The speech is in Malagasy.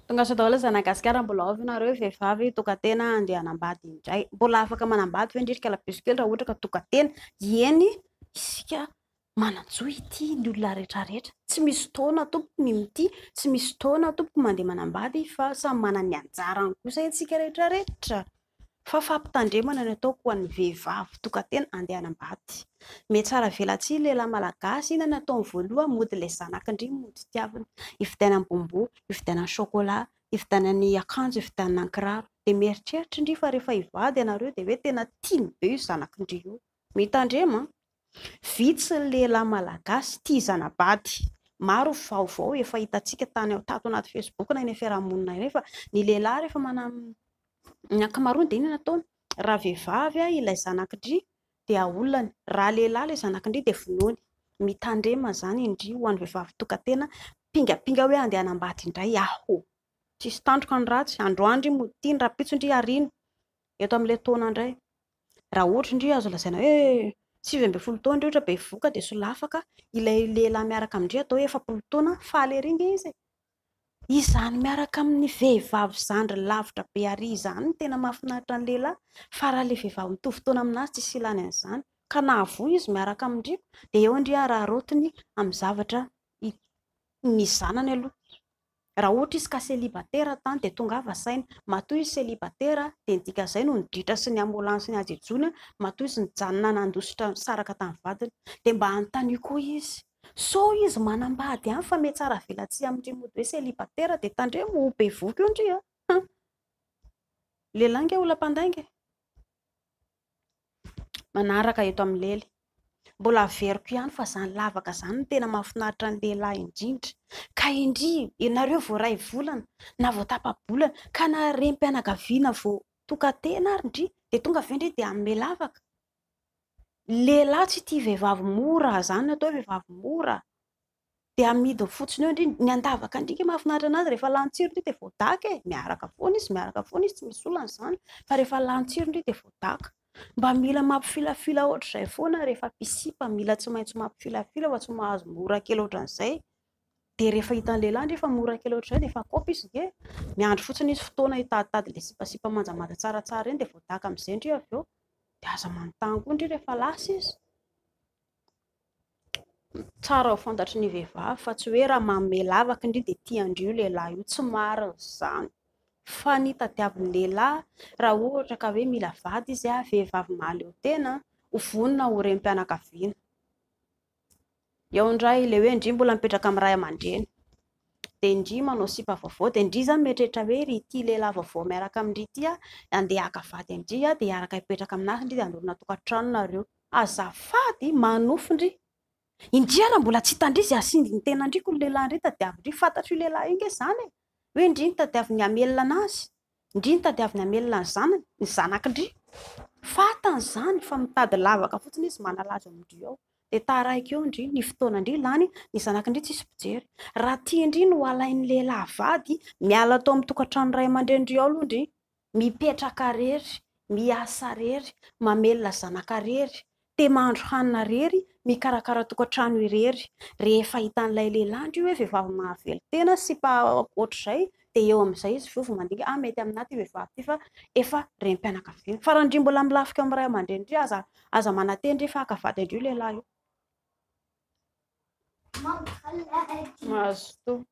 Tonga sao daholo zanagasikara mbola avy nareo vehivavy tokatena andeha hanambady indray. Mbola afaka manambady fa indrindra kala bisikely raha ohatra ka tokatena. Eny isika manantsoa ity ny olona rehetrarehetra. Tsy misy taona tompoko ny mity, tsy misy taona tompoko mandeha manambady fa samy manana ny anjarany kosa isika rehetrarehetra. Fa fampitandremana no ataoko ho an'ny vehivavy tokatena andeha hanambady. Mety tsara velatsia lehilahy malagasy ina nataony voaloha mody ilay zanak'indry mody tiaviny, ividianany bonbon, ividianany chocolat, ividianany akanjo, ividianany kiraro. Dia mieritreritra indry fa rehefa hivady ianareo dia hoe tena tiany be io zanak'indry io. Mitandrema vitsy ny lehilahy malagasy tia zanabady. Maro vaovao efa hitantsika tany tato anaty Facebook na eny fiarahamonina eny fa ny lehilahy rehefa ny ankamaroany dia inona ataony? Raha vehivavy ilay zanak'indry dia olany, raha lehilahy ilay zanak'indry dia vonoany. Mitandrema zany indry ho an'ny vehivavy tokatena pingapinga hoe andeha hanambady indray aho. Tsisy tandroka ny ratsy, androandry modiny, rapitso indry ariana. Eto amin'ilay taona indray, raha ohatra indry azo lazaina hoe 7 taona indry ohatra bevoka dia solafaka, ilay lehilahy miaraka amindry atao 7 taona, faly ery nge izy. Izany miaraka amin'ny vehivavy zandry lavitra be ary izany tena mahafinaritra ny lehilahy, fa raha ilay vehivavy mitovy taona aminazy tsisy ilany an'izany ka nahavoa izy miaraka amindriko dia eo indry raha rotiny amin'ny zavatra ny zanany aloha. Raha ohatra izy ka célibataire tany dia tonga avy asaina, matoa izy célibataire dia ndika izay no nidritra sy ny ambolan'ny sy ny ajejona, matoa izy nijanona nandositra saraka tamin'ny vadiny. Dia mba anontany koa izy, sao izy manambady ihany fa mety tsara velatsia amin'indry mody hoe célibataire dia tandremo ho bevoka io indry lehilahy nge olam-pandainga. Manaraka eto amin'ny lely, mbola averiko ihany fa zany lavaka zany no tena mahafinaritra ny lehilahy indrindra. Ka indry ianareo vao iray volana na vao tapa-bolana ka na rem-pianakaviana vao tokatena ary indry dia tonga avy indry dia hanome lavaka. Lehilahy tsy tia vehivavy mora, zany atao vehivavy mora dia amidiny fotsiny eo indry ny andavaka indrika mahafinaritra anazy. Rehefa lantsiro indry dia voadaka miaraka foana izy tsy misy olana izany, fa rehefa lantsiro indry dia voadaka. Mba mila mampifilafila ohatr'izay foana rehefa mpisipa, mila tsy maintsy mampifilafila fa tsy mahazo mora kely ohatran'izay. Dia rehefa hitan'ny lehilahy indry fa mora kely ohatr'izay dia efa kaopy izy nge, miandry fotsiny izy fotoana hitaditady ilay sipasipa manjamanja tsaratsara iny dia voadaka amin'izay indry avy eo. Dia aza manontany koa indry rehefa lasa izy. Tsara ho fantatry ny vehivavy fa tsy hoe raha manome lavaka indry dia tiandrio lehilahy io, tsy marina izany. Fa ny tadiavin'ny lehilahy raha ohatra ka hoe mila vady izy vehivavy mahaleo tena ho vonona ho rem-pianakaviana. Eo indray ilay hoe indry mbola mipetraka amin'ny ray aman-dreny dia indry manao sipa vaovao dia indry izany mieritreritra hoe ry ity lehilahy vaovao miaraka amindry ity andeha haka vady indry dia hiaraka hipetraka aminazy indry dia andorona tokantrano nareo. Azafady manofo indry. Indriana mbola tsy hitandrizy asindry ny tena indriko ny lehilahy indry tadiavindry, fantatry io lehilahy io nge izany hoe indry ny tadiaviny hamelona anazy, indry ny tadiaviny hamelona ny zanany, ny zanak'indry fantany izany fa mitady lavaka fotsiny izy manalaza amindry ao. Dia taraiky eo indry ny fotoana indry lany, ny zanak'indry tsisy pijery. Raha tia indry no alain'ny lehilahy vady miala tao amin'ny tokantrano ray aman-dreny ao aloha indry, mipetraka rery, miasa rery, mamelona zanaka rery, te mahandro hanina rery, mikarakara tokantrano irery. Rehefa hitan'ilay lehilahy indry hoe vehivavy mahavelo tena sy mpa ohatr'izay dia eo amin'izay izy vao mandinika mety aminah ty vehivavy ty fa efa rem-pianakaviana. Fa raha indry mbola milafika amin'ny ray aman-dreny indry aza mananteny indry fa haka vady indry lehilahy io. Mahazo toa.